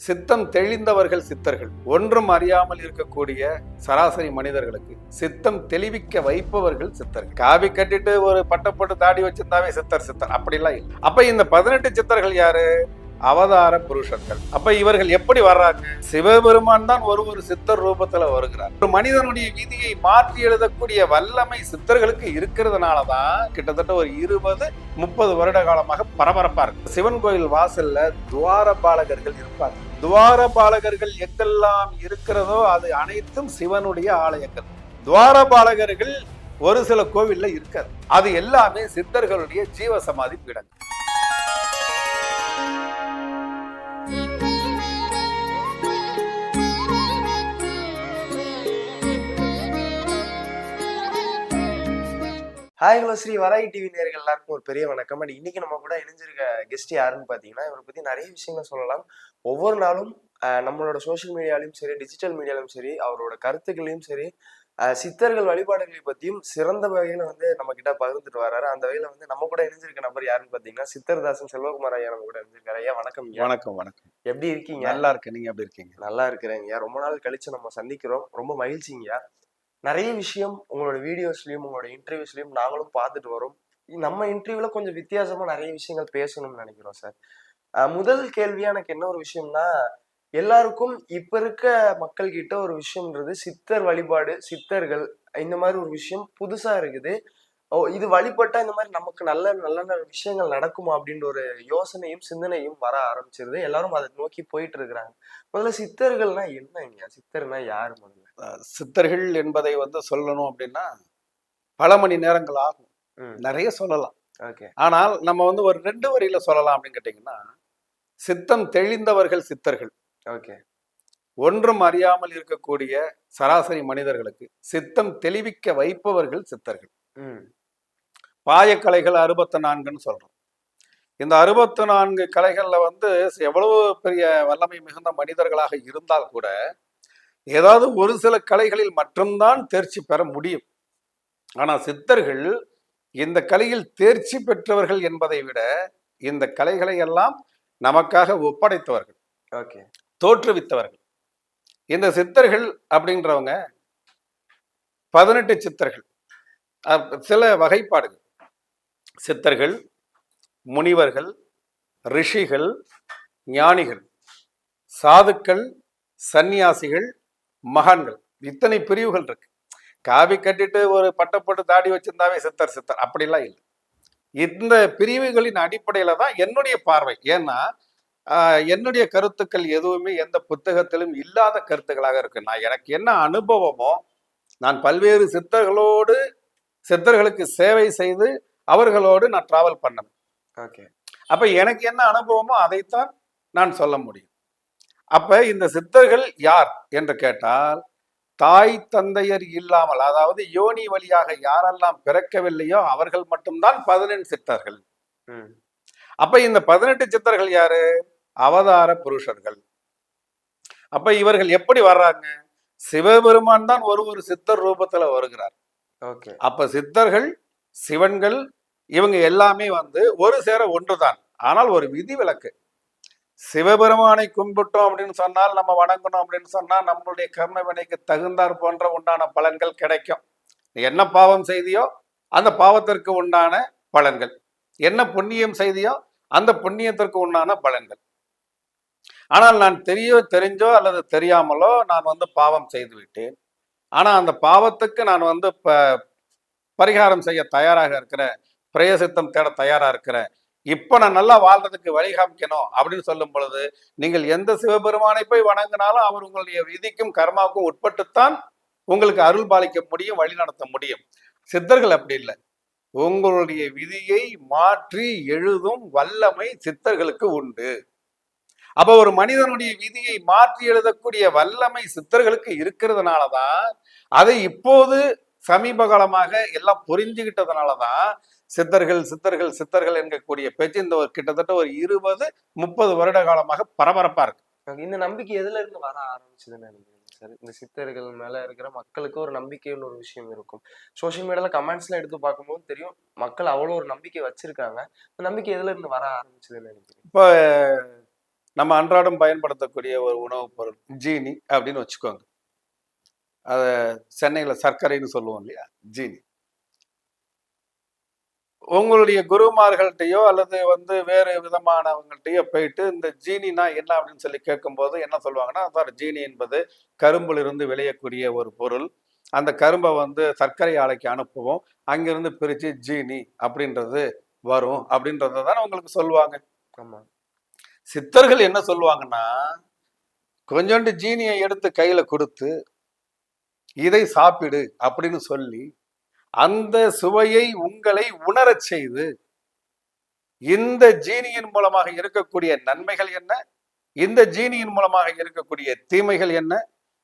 சித்தம் தெளிந்தவர்கள் சித்தர்கள். ஒன்றும் அறியாமல் இருக்கக்கூடிய சராசரி மனிதர்களுக்கு சித்தம் தெளிவிக்க வைப்பவர்கள் சித்தர்கள். காவி கட்டிட்டு ஒரு பட்டப்பட்டு தாடி வச்சிருந்தாவே சித்தர் சித்தர் அப்படிலாம் இல்லை. அப்ப இந்த 18 சித்தர்கள் யாரு? அவதார புருஷர்கள். அப்ப இவர்கள் எப்படி வர்றாங்க? சிவபெருமான் தான் ஒரு சித்தர் ரூபத்துல வருகிறார். ஒரு மனிதனுடைய விதியை மாற்றி எழுதக்கூடிய வல்லமை சித்தர்களுக்கு இருக்கிறதுனாலதான் கிட்டத்தட்ட ஒரு 20-30 வருட காலமாக பரபரப்பா இருக்கு. சிவன் கோயில் வாசல்ல துவாரபாலகர்கள் இருப்பாங்க. துவாரபாலகர்கள் எங்கெல்லாம் இருக்கிறதோ அது அனைத்தும் சிவனுடைய ஆலயங்கள். துவாரபாலகர்கள் ஒரு சில கோவில்ல இருக்காது. அது எல்லாமே சித்தர்களுடைய ஜீவசமாதி பீடங்கள். Hi hello Shri Varahi TV நேயர்கள் எல்லாருக்கும் ஒரு பெரிய வணக்கம். அண்ட் இன்னைக்கு நம்ம கூட இணைஞ்சிருக்க கெஸ்ட் யாருன்னு பார்த்தீங்கன்னா, இவரை பற்றி நிறைய விஷயங்கள் சொல்லலாம். ஒவ்வொரு நாளும் நம்மளோட சோஷியல் மீடியாலையும் சரி, டிஜிட்டல் மீடியாலையும் சரி, அவரோட கருத்துக்களையும் சரி, சித்தர்கள் வழிபாடுகளை பற்றியும் சிறந்த வகையில் நம்ம கிட்ட பகிர்ந்துட்டு வர்றாரு. அந்த வகையில் நம்ம கூட இணைஞ்சிருக்க நபர் யாருன்னு பார்த்தீங்கன்னா, சித்தர்தாசன் செல்வகுமார் ஐயா நம்ம கூட இணைஞ்சிருக்காரு. ஐயா வணக்கம். வணக்கம் வணக்கம். எப்படி இருக்கீங்க? நல்லா இருக்கு. நீங்க எப்படி இருக்கீங்க? நல்லா இருக்கிறேங்க. ரொம்ப நாள் கழிச்சு நம்ம சந்திக்கிறோம். ரொம்ப மகிழ்ச்சிங்க. நிறைய விஷயம் உங்களோட வீடியோஸ்லயும் உங்களோட இன்டர்வியூஸ்லயும் நாங்களும் பார்த்துட்டு வரோம். நம்ம இன்டர்வியூல கொஞ்சம் வித்தியாசமா நிறைய விஷயங்கள் பேசணும்னு நினைக்கிறோம் சார். முதல் கேள்வியா எனக்கு என்ன ஒரு விஷயம்னா, எல்லாருக்கும் இப்ப இருக்க மக்கள் கிட்ட ஒரு விஷயம்ன்றது சித்தர் வழிபாடு, சித்தர்கள் இந்த மாதிரி ஒரு விஷயம் புதுசா இருக்குது. இது வழிபட்டா இந்த மாதிரி நமக்கு நல்ல நல்ல விஷயங்கள் நடக்குமா அப்படின்ற ஒரு யோசனையும் சிந்தனையும் வர ஆரம்பிச்சிருது. எல்லாரும் அதை நோக்கி போயிட்டு இருக்கிறாங்க. முதல்ல சித்தர்கள்னா என்னங்க? சித்தர்னா யாரு முதல்ல? சித்தர்கள் என்பதை சொல்லணும் அப்படின்னா பல மணி நேரங்கள் ஆகும். நிறைய சொல்லலாம். ஆனால் நம்ம ஒரு 2 வரியில சொல்லலாம் அப்படின்னு கேட்டீங்கன்னா, சித்தம் தெளிந்தவர்கள் சித்தர்கள். ஒன்றும் அறியாமல் இருக்கக்கூடிய சராசரி மனிதர்களுக்கு சித்தம் தெளிவிக்க வைப்பவர்கள் சித்தர்கள். பாயக்கலைகள் 64ன்னு சொல்றோம். இந்த 64 கலைகள்ல எவ்வளவு பெரிய வல்லமை மிகுந்த மனிதர்களாக இருந்தால் கூட ஏதாவது ஒரு சில கலைகளில் மட்டும்தான் தேர்ச்சி பெற முடியும். ஆனா சித்தர்கள் இந்த கலையில் தேர்ச்சி பெற்றவர்கள் என்பதை விட இந்த கலைகளை எல்லாம் நமக்காக ஒப்படைத்தவர்கள், தோற்றுவித்தவர்கள். இந்த சித்தர்கள் அப்படின்றவங்க 18 சித்தர்கள், சில வகைப்பாடுகள். சித்தர்கள், முனிவர்கள், ரிஷிகள், ஞானிகள், சாதுக்கள், சன்னியாசிகள், மகான்கள், இத்தனை பிரிவுகள் இருக்கு. காவி கட்டிட்டு ஒரு பட்டப்பட்டு தாடி வச்சிருந்தாவே சித்தர் சித்தர் அப்படிலாம் இல்லை. இந்த பிரிவுகளின் அடிப்படையில தான் என்னுடைய பார்வை. ஏன்னா என்னுடைய கருத்துக்கள் எதுவுமே எந்த புத்தகத்திலும் இல்லாத கருத்துக்களாக இருக்கு. எனக்கு என்ன அனுபவமோ, நான் பல்வேறு சித்தர்களுக்கு சேவை செய்து அவர்களோடு நான் டிராவல் பண்ணேன். அப்ப எனக்கு என்ன அனுபவமோ அதைத்தான் நான் சொல்ல முடியும். அப்ப இந்த சித்தர்கள் யார் என்று கேட்டால், தாய் தந்தையர் இல்லாமல், அதாவது யோனி வழியாக யாரெல்லாம் பிறக்கவில்லையோ அவர்கள் மட்டும்தான் 18 சித்தர்கள். அப்ப இந்த 18 சித்தர்கள் யாரு? அவதார புருஷர்கள். அப்ப இவர்கள் எப்படி வர்றாங்க? சிவபெருமான் தான் ஒரு சித்தர் ரூபத்துல வருகிறார். அப்ப சித்தர்கள், சிவன்கள், இவங்க எல்லாமே ஒரு சேர ஒன்றுதான். ஆனால் ஒரு விதி விலக்கு. சிவபெருமானை கும்பிட்டோம் அப்படின்னு சொன்னால், நம்ம வணங்கணும் அப்படின்னு சொன்னா நம்மளுடைய கர்ம வினைக்கு தகுந்தார் போன்ற உண்டான பலன்கள் கிடைக்கும். என்ன பாவம் செய்தியோ அந்த பாவத்திற்கு உண்டான பலன்கள், என்ன புண்ணியம் செய்தியோ அந்த புண்ணியத்திற்கு உண்டான பலன்கள். ஆனால் நான் தெரிஞ்சோ அல்லது தெரியாமலோ நான் பாவம் செய்து விட்டேன். ஆனா அந்த பாவத்துக்கு நான் பரிகாரம் செய்ய தயாராக இருக்கிறேன், பிரயசித்தம் தேட தயாரா இருக்கிறேன், இப்ப நான் நல்லா வாழ்றதுக்கு வழிகாமிக்கணும் அப்படின்னு சொல்லும் பொழுது, நீங்கள் எந்த சிவபெருமானை போய் வணங்கினாலும் அவர் உங்களுடைய விதிக்கும் கர்மாவுக்கும் உட்பட்டுத்தான் உங்களுக்கு அருள் பாலிக்க முடியும், வழி நடத்த முடியும். சித்தர்கள் அப்படி இல்லை. உங்களுடைய விதியை மாற்றி எழுதும் வல்லமை சித்தர்களுக்கு உண்டு. அப்ப ஒரு மனிதனுடைய விதியை மாற்றி எழுதக்கூடிய வல்லமை சித்தர்களுக்கு இருக்கிறதுனாலதான், அதை இப்போது சமீப காலமாக எல்லாம் புரிஞ்சுக்கிட்டதுனாலதான் சித்தர்கள் சித்தர்கள் சித்தர்கள் என்கக்கூடிய பேச்சு இந்த கிட்டத்தட்ட ஒரு 20-30 வருட காலமாக பரபரப்பா இருக்கு. இந்த நம்பிக்கை எதுல இருந்து வர ஆரம்பிச்சதுன்னு நினைக்கிறேன் சார்? இந்த சித்தர்கள் மேல இருக்கிற மக்களுக்கு ஒரு நம்பிக்கைன்னு ஒரு விஷயம் இருக்கும். சோசியல் மீடியால கமெண்ட்ஸ்ல எடுத்து பார்க்கும்போது தெரியும், மக்கள் அவ்வளவு ஒரு நம்பிக்கை வச்சிருக்காங்க. இந்த நம்பிக்கை எதுல இருந்து வர ஆரம்பிச்சதுன்னு நினைக்கிறேன்? இப்ப நம்ம அன்றாடம் பயன்படுத்தக்கூடிய ஒரு உணவுப் பொருள் ஜீனி அப்படின்னு வச்சுக்கோங்க. அத சென்னையில சர்க்கரைன்னு சொல்லுவோம் இல்லையா? ஜீனி. உங்களுடைய குருமார்கள்ட்டயோ அல்லது வேறு விதமானவங்கள்ட்டயோ போயிட்டு இந்த ஜீனினா என்ன அப்படின்னு சொல்லி கேட்கும்போது என்ன சொல்லுவாங்கன்னா, சார் ஜீனி என்பது கரும்பிலிருந்து விளையக்கூடிய ஒரு பொருள். அந்த கரும்ப சர்க்கரை ஆலைக்கு அனுப்புவோம். அங்கிருந்து பிரிச்சு ஜீனி அப்படின்றது வரும் அப்படின்றத தானே உங்களுக்கு சொல்லுவாங்க. ஆமா. சித்தர்கள் என்ன சொல்லுவாங்கன்னா, கொஞ்சோண்டு ஜீனியை எடுத்து கையில குடுத்து, இதை சாப்பிடு அப்படின்னு சொல்லி, அந்த சுவையை உங்களை உணரச் செய்து, இந்த ஜீனியின் மூலமாக இருக்கக்கூடிய நன்மைகள் என்ன? இந்த ஜீனியின் மூலமாக இருக்கக்கூடிய தீமைகள் என்ன?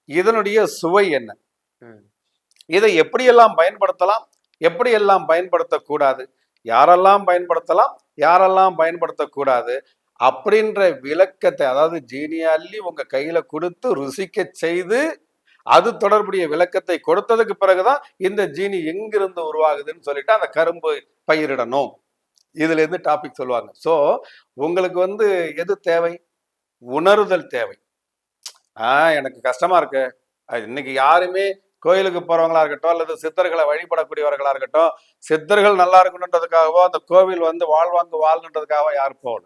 இதனுடைய சுவை என்ன? ம். இதை எப்படியெல்லாம் பயன்படுத்தலாம்? எப்படியெல்லாம் பயன்படுத்தக்கூடாது? யாரெல்லாம் பயன்படுத்தலாம்? யாரெல்லாம் பயன்படுத்தக்கூடாது? அப்படின்ற விளக்கத்தை, அதாவது ஜீனியை அள்ளி உங்க கையில கொடுத்து ருசிக்கச் செய்து, அது தொடர்புடைய விளக்கத்தை கொடுத்ததுக்கு பிறகுதான் இந்த ஜீனி எங்கிருந்து உருவாகுதுன்னு சொல்லிட்டு அந்த கரும்பு பயிரிடணும். இதுல இருந்து டாபிக் சொல்லுவாங்க. சோ உங்களுக்கு எது தேவை? உணருதல் தேவை. எனக்கு கஷ்டமா இருக்கு. இன்னைக்கு யாருமே கோயிலுக்கு போறவங்களா இருக்கட்டும், அல்லது சித்தர்களை வழிபடக்கூடியவர்களா இருக்கட்டும், சித்தர்கள் நல்லா இருக்கணுன்றதுக்காகவோ, அந்த கோவில் வாழ்வாங்கு வாழணுன்றதுக்காகவோ யாரும் போகல.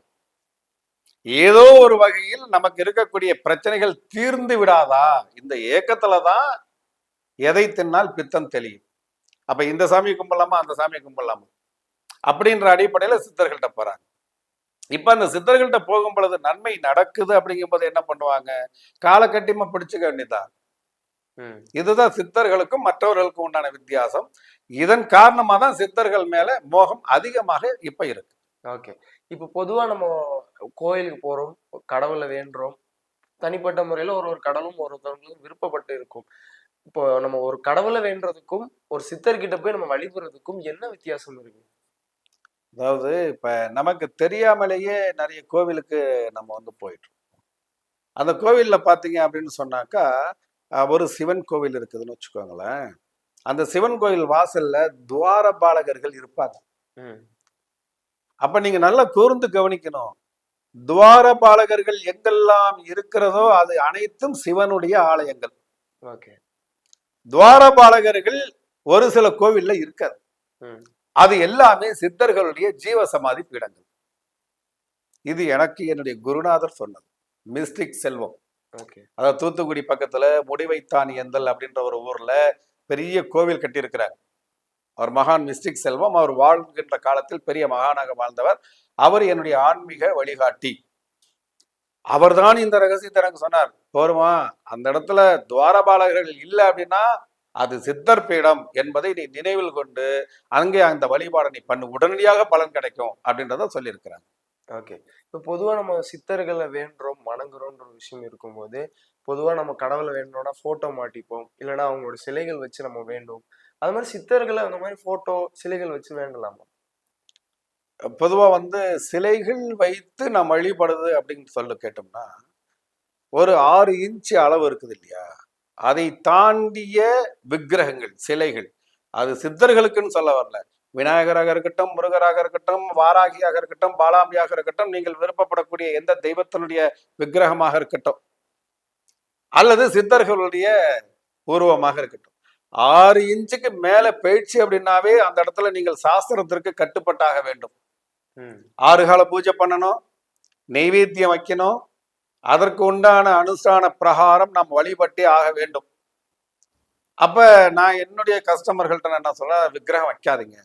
ஏதோ ஒரு வகையில் நமக்கு இருக்கக்கூடிய பிரச்சனைகள் தீர்ந்து விடாதா? இந்த ஏக்கத்துலதான் எதை தின்னால் பித்தம் தெளியும். அப்ப இந்த சாமி கும்பிடலாமா, அந்த சாமி கும்பிடலாமா அப்படின்ற அடிப்படையில சித்தர்கள்ட்ட போறாங்க. இப்ப அந்த சித்தர்கள்ட்ட போகும் பொழுது நன்மை நடக்குது அப்படிங்கும் போது என்ன பண்ணுவாங்க? காலகட்டியமா பிடிச்சுக்க வேண்டியதான். இதுதான் சித்தர்களுக்கும் மற்றவர்களுக்கும் உண்டான வித்தியாசம். இதன் காரணமா தான் சித்தர்கள் மேல மோகம் அதிகமாக இப்ப இருக்கு. ஓகே. இப்ப பொதுவா நம்ம கோயிலுக்கு போறோம், கடவுளை வேண்டுறோம். தனிப்பட்ட முறையில ஒரு கடவுளும் ஒருத்தவங்களும் விருப்பப்பட்டு இருக்கும். இப்போ நம்ம ஒரு கடவுளை வேண்டுறதுக்கும் ஒரு சித்தர்கிட்ட போய் நம்ம வழிபடுறதுக்கும் என்ன வித்தியாசம் இருக்கு? அதாவது இப்ப நமக்கு தெரியாமலேயே நிறைய கோவிலுக்கு நம்ம போயிட்டோம். அந்த கோவில்ல பாத்தீங்க அப்படின்னு சொன்னாக்கா, ஒரு சிவன் கோவில் இருக்குதுன்னு வச்சுக்கோங்களேன். அந்த சிவன் கோயில் வாசல்ல துவாரபாலகர்கள் இருப்பாங்க. அப்ப நீங்க நல்லா கூர்ந்து கவனிக்கணும். துவாரபாலகர்கள் எங்கெல்லாம் இருக்கிறதோ அது அனைத்தும் சிவனுடைய ஆலயங்கள். ஓகே. துவாரபாலகர்கள் ஒரு சில கோவில்ல இருக்காது. அது எல்லாமே சித்தர்களுடைய ஜீவசமாதி பீடங்கள். இது எனக்கு என்னுடைய குருநாதர் சொன்னது. மிஸ்டிக் செல்வம். அதாவது தூத்துக்குடி பக்கத்துல முடிவைத்தான் எந்தல் அப்படின்ற ஒரு ஊர்ல பெரிய கோவில் கட்டியிருக்கிறார். அவர் மகான் மிஸ்டிக் செல்வம். அவர் வாழ்கின்ற காலத்தில் பெரிய மகானாக வாழ்ந்தவர். அவர் என்னுடைய ஆன்மீக வழிகாட்டி. அவர்தான் இந்த ரகசியத்தை எனக்கு சொன்னார். போருமா, அந்த இடத்துல துவாரபாலகர்கள் இல்லை அப்படின்னா அது சித்தர் பீடம் என்பதை நீ நினைவில் கொண்டு அங்கே அந்த வழிபாடை நீ பண்ணு, உடனடியாக பலன் கிடைக்கும் அப்படின்றத சொல்லியிருக்கிறாங்க. ஓகே. இப்போ பொதுவா நம்ம சித்தர்களை வேண்டுறோம், வணங்குறோம்ன்ற ஒரு விஷயம் இருக்கும்போது, பொதுவா நம்ம கடவுளை வேண்டோம்னா போட்டோ மாட்டிப்போம், இல்லைன்னா அவங்களோட சிலைகள் வச்சு நம்ம வேண்டும். அது மாதிரி சித்தர்களை அந்த மாதிரி போட்டோ சிலைகள் வச்சு வேண்டலாமா? பொதுவா சிலைகள் வைத்து நாம் வழிபடுது அப்படின்னு சொல்ல கேட்டோம்னா, ஒரு 6 இன்ச்சு அளவு இருக்குது இல்லையா, அதை தாண்டிய விக்கிரகங்கள், சிலைகள், அது சித்தர்களுக்குன்னு சொல்ல வரல. விநாயகராக இருக்கட்டும், முருகராக இருக்கட்டும், வாராகியாக இருக்கட்டும், பாலாம்பியாக இருக்கட்டும், நீங்கள் விருப்பப்படக்கூடிய எந்த தெய்வத்தினுடைய விக்கிரகமாக இருக்கட்டும், அல்லது சித்தர்களுடைய உருவமாக இருக்கட்டும், 6 இன்ச்சுக்கு மேல போயிடுச்சு அப்படின்னாவே அந்த இடத்துல நீங்கள் சாஸ்திரத்திற்கு கட்டுப்பட்டாக வேண்டும். 6 கால பூஜை பண்ணணும், நெய்வேத்தியம் வைக்கணும், அதற்கு உண்டான அனுஷ்டான பிரகாரம் நாம் வழிபட்டே ஆக வேண்டும். அப்ப நான் என்னுடைய கஸ்டமர்கள்ட்ட என்ன சொல்ல, விக்கிரகம் வைக்காதீங்க.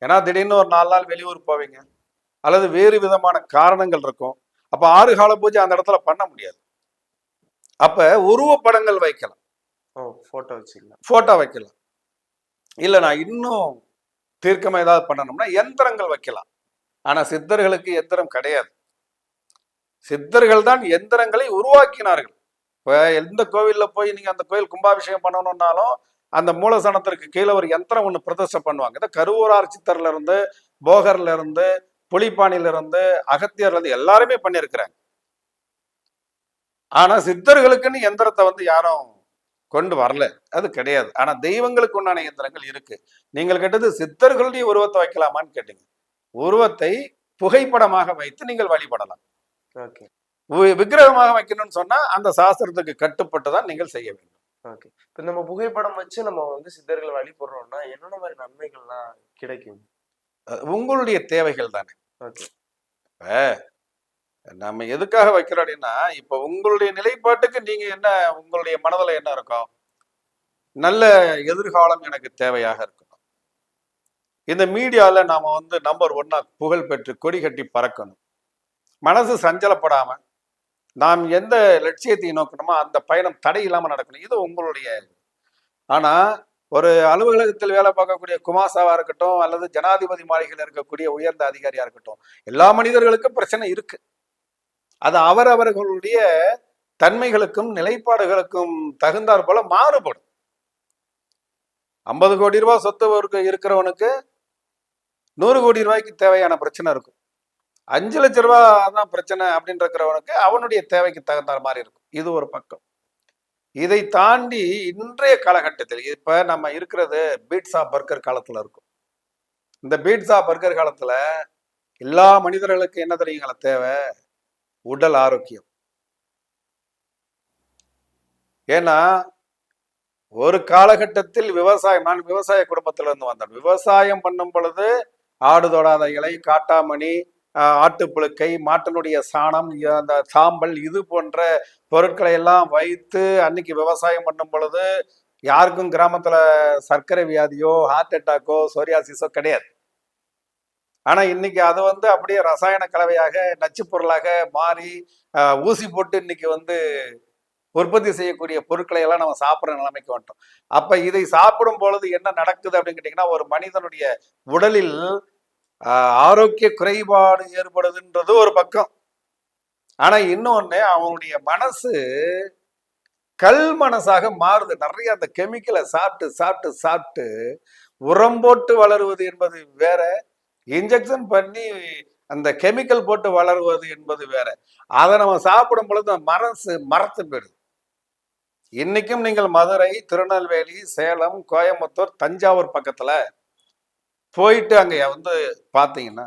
ஏன்னா திடீர்னு ஒரு 4 நாள் வெளியூர் போவீங்க, அல்லது வேறு விதமான காரணங்கள் இருக்கும். அப்ப 6 கால பூஜை அந்த இடத்துல பண்ண முடியாது. அப்ப உருவப்படங்கள் வைக்கலாம், போட்டோ வைக்கலாம். இல்ல நான் இன்னும் தீர்க்கமா ஏதாவது பண்ணணும்னா எந்திரங்கள் வைக்கலாம். ஆனா சித்தர்களுக்கு எந்திரம் கிடையாது. சித்தர்கள் தான் எந்திரங்களை உருவாக்கினார்கள். இப்ப எந்த கோவில்ல போய் நீங்க அந்த கோயில் கும்பாபிஷேகம் பண்ணணும்னாலும் அந்த மூலசனத்திற்கு கீழே ஒரு யந்திரம் ஒண்ணு பிரதிஷ்டை பண்ணுவாங்க. இந்த கருவூரார் சித்தர்ல இருந்து, போகர்ல இருந்து, புலிப்பாணில இருந்து, அகத்தியர்ல இருந்து எல்லாருமே பண்ணியிருக்கிறாங்க. ஆனா சித்தர்களுக்குன்னு எந்திரத்தை யாரும் கொண்டு வரல, அது கிடையாது. ஆனா தெய்வங்களுக்கு உண்டான எந்திரங்கள் இருக்கு. நீங்கள் கேட்டது சித்தர்களுடைய உருவத்தை வைக்கலாமான்னு கேட்டீங்க. உருவத்தை புகைப்படமாக வைத்து நீங்கள் வழிபடலாம். விக்கிரகமாக வைக்கணும்னு சொன்னா அந்த சாஸ்திரத்துக்கு கட்டுப்பட்டு தான் நீங்கள் செய்ய வேண்டும். ஓகே. இப்ப நம்ம புகைப்படம் வச்சு நம்ம வந்து சித்தர்களை வழிபடுறோம்னா என்னென்ன மாதிரி நன்மைகள்லாம் கிடைக்கும்? உங்களுடைய தேவைகள் தானே. ஓகே. இப்ப நம்ம எதுக்காக வைக்கிறோம் அப்படின்னா, இப்ப உங்களுடைய நிலைப்பாட்டுக்கு நீங்க என்ன, உங்களுடைய மனதுல என்ன இருக்கும்? நல்ல எதிர்காலம் எனக்கு தேவையாக இருக்கணும். இந்த மீடியால நாம வந்து நம்பர் 1 புகழ் பெற்று கொடி கட்டி பறக்கணும். மனசு சஞ்சலப்படாம நாம் எந்த லட்சியத்தை நோக்கணுமோ அந்த பயணம் தடை இல்லாம நடக்கணும். இது உங்களுடைய. ஆனா ஒரு அலுவலகத்தில் வேலை பார்க்கக்கூடிய குமாசாவா இருக்கட்டும், அல்லது ஜனாதிபதி மாளிகையில் இருக்கக்கூடிய உயர்ந்த அதிகாரியா இருக்கட்டும், எல்லா மனிதர்களுக்கும் பிரச்சனை இருக்கு. அது அவரவர்களுடைய தன்மைகளுக்கும் நிலைப்பாடுகளுக்கும் தகுந்தாற் போல மாறுபடும். 50 கோடி ரூபாய் சொத்து இருக்கிறவனுக்கு 100 கோடி ரூபாய்க்கு தேவையான பிரச்சனை இருக்கும். 5 லட்சம் ரூபாய் தான் பிரச்சனை அப்படின்னு இருக்கிறவனுக்கு அவனுடைய தேவைக்கு தகுந்த மாதிரி இருக்கும். இது ஒரு பக்கம். இதை தாண்டி இன்றைய காலகட்டத்தில் இப்ப நம்ம இருக்கிறது பீட்சா பர்கர் காலத்துல இருக்கும். இந்த பீட்சா பர்கர் காலத்துல எல்லா மனிதர்களுக்கும் என்ன தெரியுங்களா தேவை? உடல் ஆரோக்கியம். ஏன்னா ஒரு காலகட்டத்தில் விவசாயம், நான் விவசாய குடும்பத்துல இருந்து வந்தேன். விவசாயம் பண்ணும் பொழுது ஆடு தொடாத இலை, காட்டாமணி, ஆட்டுப்புழுக்கை, மாட்டினுடைய சாணம், அந்த சாம்பல், இது போன்ற பொருட்களை எல்லாம் வைத்து அன்னைக்கு விவசாயம் பண்ணும் பொழுது யாருக்கும் கிராமத்துல சர்க்கரை வியாதியோ ஹார்ட் அட்டாக்கோ சோரியாசிஸோ கிடையாது. ஆனா இன்னைக்கு அது வந்து அப்படியே ரசாயன கலவையாக நச்சு பொருளாக மாறி ஊசி போட்டு இன்னைக்கு வந்து உற்பத்தி செய்யக்கூடிய பொருட்களை எல்லாம் நம்ம சாப்பிட்ற நிலைமைக்கு வந்துட்டோம். அப்ப இதை சாப்பிடும் பொழுது என்ன நடக்குது அப்படின்னு கேட்டீங்கன்னா, ஒரு மனிதனுடைய உடலில் ஆரோக்கிய குறைபாடு ஏற்படுதுன்றது ஒரு பக்கம். ஆனா இன்னொன்னு, அவனுடைய மனசு கல் மனசாக மாறுது. நிறைய அந்த கெமிக்கலை சாப்பிட்டு சாப்பிட்டு சாப்பிட்டு உரம் போட்டு வளருவது என்பது வேற, இன்ஜெக்ஷன் பண்ணி அந்த கெமிக்கல் போட்டு வளருவது என்பது வேற. அதை நம்ம சாப்பிடும் பொழுது மனசு மரத்து போயிடுது. இன்னைக்கும் நீங்கள் மதுரை, திருநெல்வேலி, சேலம், கோயம்புத்தூர், தஞ்சாவூர் பக்கத்துல போயிட்டு அங்க வந்து பாத்தீங்கன்னா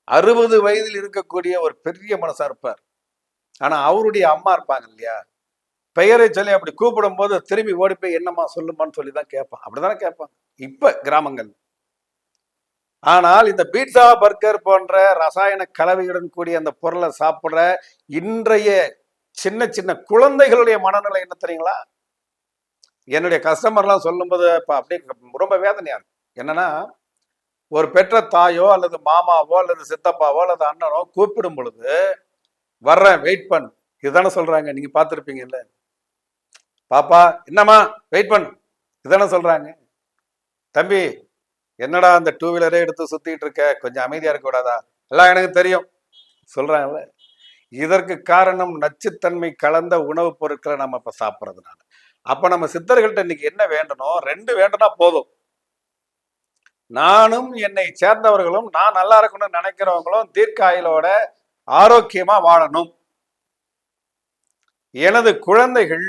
60 வயதில் இருக்கக்கூடிய ஒரு பெரிய மனுஷா இருப்பார். ஆனா அவருடைய அம்மா இருப்பாங்க இல்லையா, பெயரை சொல்லி அப்படி கூப்பிடும் போது திரும்பி ஓடி போய் என்னம்மா சொல்லுமான்னு சொல்லிதான் கேட்பான். அப்படிதானே கேட்பாங்க இப்ப கிராமங்கள். ஆனால் இந்த பீட்சா பர்கர் போன்ற ரசாயன கலவையுடன் கூடிய அந்த பொருளை சாப்பிடுற இன்றைய சின்ன சின்ன குழந்தைகளுடைய மனநிலை என்ன தெரியுங்களா? என்னுடைய கஸ்டமர்லாம் சொல்லும்போது இப்ப அப்படியே ரொம்ப வேதனையா இருக்கு. என்னன்னா, ஒரு பெற்ற தாயோ அல்லது மாமாவோ அல்லது சித்தப்பாவோ அல்லது அண்ணனோ கூப்பிடும் பொழுது வர்றேன் வெயிட் பண்ணு இதுதானே சொல்றாங்க. நீங்க பார்த்துருப்பீங்கல்ல, பாப்பா என்னம்மா வெயிட் பண்ணு இதுதானே சொல்றாங்க. தம்பி என்னடா அந்த 2 வீலரே எடுத்து சுத்திட்டு இருக்க, கொஞ்சம் அமைதியா இருக்க கூடாதா, எல்லாம் எனக்கு தெரியும் சொல்றாங்கல்ல. இதற்கு காரணம் நச்சுத்தன்மை கலந்த உணவுப் பொருட்களை நம்ம இப்ப சாப்பிட்றதுனால. அப்ப நம்ம சித்தர்கள்ட்ட இன்னைக்கு என்ன வேண்டணும்? 2 வேண்டுனா போதும். நானும் என்னை சேர்ந்தவர்களும், நான் நல்லா இருக்கணும்னு நினைக்கிறவங்களும் தீர்க்க ஆயுளோட ஆரோக்கியமா வாழணும். எனது குழந்தைகள்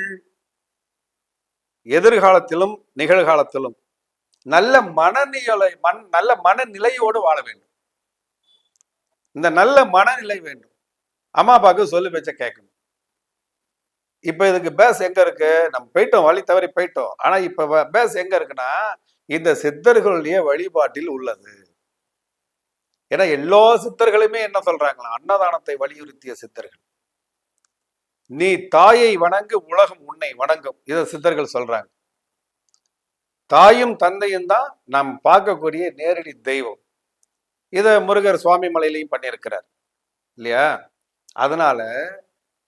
எதிர்காலத்திலும் நிகழ்காலத்திலும் நல்ல நல்ல மனநிலையோடு வாழ வேண்டும். இந்த நல்ல மனநிலை வேண்டும். அம்மா அப்பாவுக்கு சொல்லு பேச்ச கேட்கணும். இப்ப இதுக்கு பேஸ் எங்க இருக்கு? நம்ம போயிட்டோம், வழி தவறி போயிட்டோம். ஆனா இப்ப பேஸ் எங்க இருக்குன்னா, இந்த சித்தர்களுடைய வழிபாட்டில் உள்ளது. ஏன்னா எல்லா சித்தர்களுமே என்ன சொல்றாங்களா, அன்னதானத்தை வலியுறுத்திய சித்தர்கள். நீ தாயை வணங்கு, உலகம் உன்னை வணங்கும். இத சித்தர்கள் சொல்றாங்க. தாயும் தந்தையும் தான் நாம் பார்க்கக்கூடிய நேரடி தெய்வம். இத முருகர் சுவாமி மலையிலையும் பண்ணியிருக்கிறார் இல்லையா? அதனால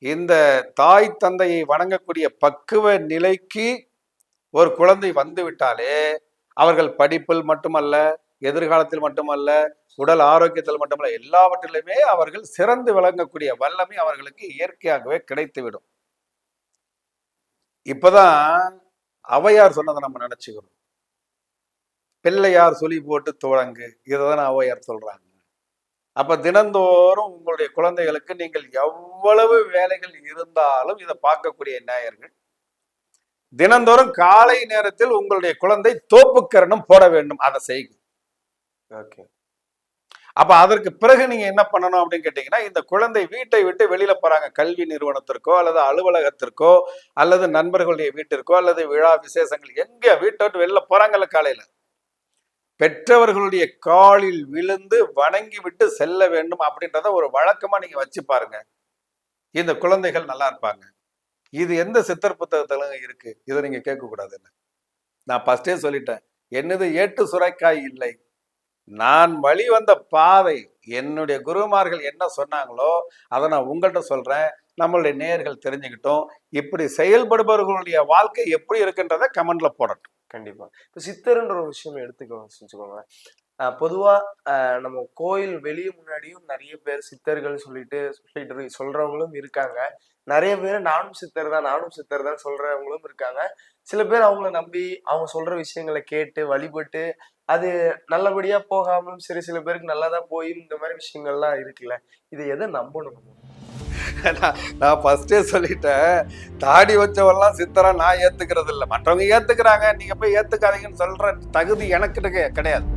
இந்த தாய் தந்தையை வணங்கக்கூடிய பக்குவ நிலைக்கு ஒரு குழந்தை வந்து விட்டாலே அவர்கள் படிப்பில் மட்டுமல்ல, எதிர்காலத்தில் மட்டுமல்ல, உடல் ஆரோக்கியத்தில் மட்டுமல்ல, எல்லாவற்றிலுமே அவர்கள் சிறந்து விளங்கக்கூடிய வல்லமை அவர்களுக்கு இயற்கையாகவே கிடைத்துவிடும். இப்பதான் ஔவையார் சொன்னதை நம்ம நினைச்சுக்கிறோம். பிள்ளையார் சொல்லி போட்டு துவங்கு, இதைதான் ஔவையார் சொல்றாங்க. அப்ப தினந்தோறும் உங்களுடைய குழந்தைகளுக்கு நீங்கள் எவ்வளவு வேலைகள் இருந்தாலும் இதை பார்க்கக்கூடிய நேயர்கள் தினந்தோறும் காலை நேரத்தில் உங்களுடைய குழந்தை தோப்புக்கரணம் போட வேண்டும். அதை செய்யுங்க. அப்ப அதற்கு பிறகு நீங்க என்ன பண்ணணும் அப்படின்னு கேட்டீங்கன்னா, இந்த குழந்தை வீட்டை விட்டு வெளியில போறாங்க, கல்வி நிறுவனத்திற்கோ அல்லது அலுவலகத்திற்கோ அல்லது நண்பர்களுடைய வீட்டிற்கோ அல்லது விழா விசேஷங்கள், எங்க வீட்டை விட்டு வெளில போறாங்கல்ல காலையில, பெற்றவர்களுடைய காலில் விழுந்து வணங்கி விட்டு செல்ல வேண்டும் அப்படின்றத ஒரு வழக்கமா நீங்க வச்சு பாருங்க. இந்த குழந்தைகள் நல்லா இருப்பாங்க. இது எந்த சித்தர் புத்தகத்துல இருக்கு? இதை நீங்க கேட்க கூடாதுல்ல. நான் ஃபர்ஸ்டே சொல்லிட்டேன், என்னது ஏட்டு சுரைக்காய் இல்லை, நான் வழி வந்த பாதை, என்னுடைய குருமார்கள் என்ன சொன்னாங்களோ அதை நான் உங்கள்கிட்ட சொல்றேன். நம்மளுடைய நேயர்கள் தெரிஞ்சுக்கிட்டோம். இப்படி செயல்படுபவர்களுடைய வாழ்க்கை எப்படி இருக்குன்றத கமெண்ட்ல போடட்டும். கண்டிப்பா. இப்ப சித்தர்ன்ற ஒரு விஷயம் வச்சுக்கோங்க. பொதுவா நம்ம கோயில் வெளிய முன்னாடியும் நிறைய பேர் சித்தர்கள் சொல்லிட்டு சொல்றவங்களும் இருக்காங்க. நிறைய பேர் நானும் சித்தர் தான் சொல்றவங்களும் இருக்காங்க. சில பேர் அவங்கள நம்பி அவங்க சொல்ற விஷயங்களை கேட்டு வழிபட்டு அது நல்லபடியா போகாமலும் சரி, சில பேருக்கு நல்லாதான் போயும் இந்த மாதிரி விஷயங்கள்லாம் இருக்குல்ல. இது எதை நம்பணும்? நான் ஃபர்ஸ்டே சொல்லிட்டேன், தாடி வச்சவெல்லாம் சித்தரா நான் ஏத்துக்கிறது இல்லை. மற்றவங்க ஏத்துக்கிறாங்க, நீங்க போய் ஏத்துக்காதீங்கன்னு சொல்ற தகுதி எனக்கு கிடையாது.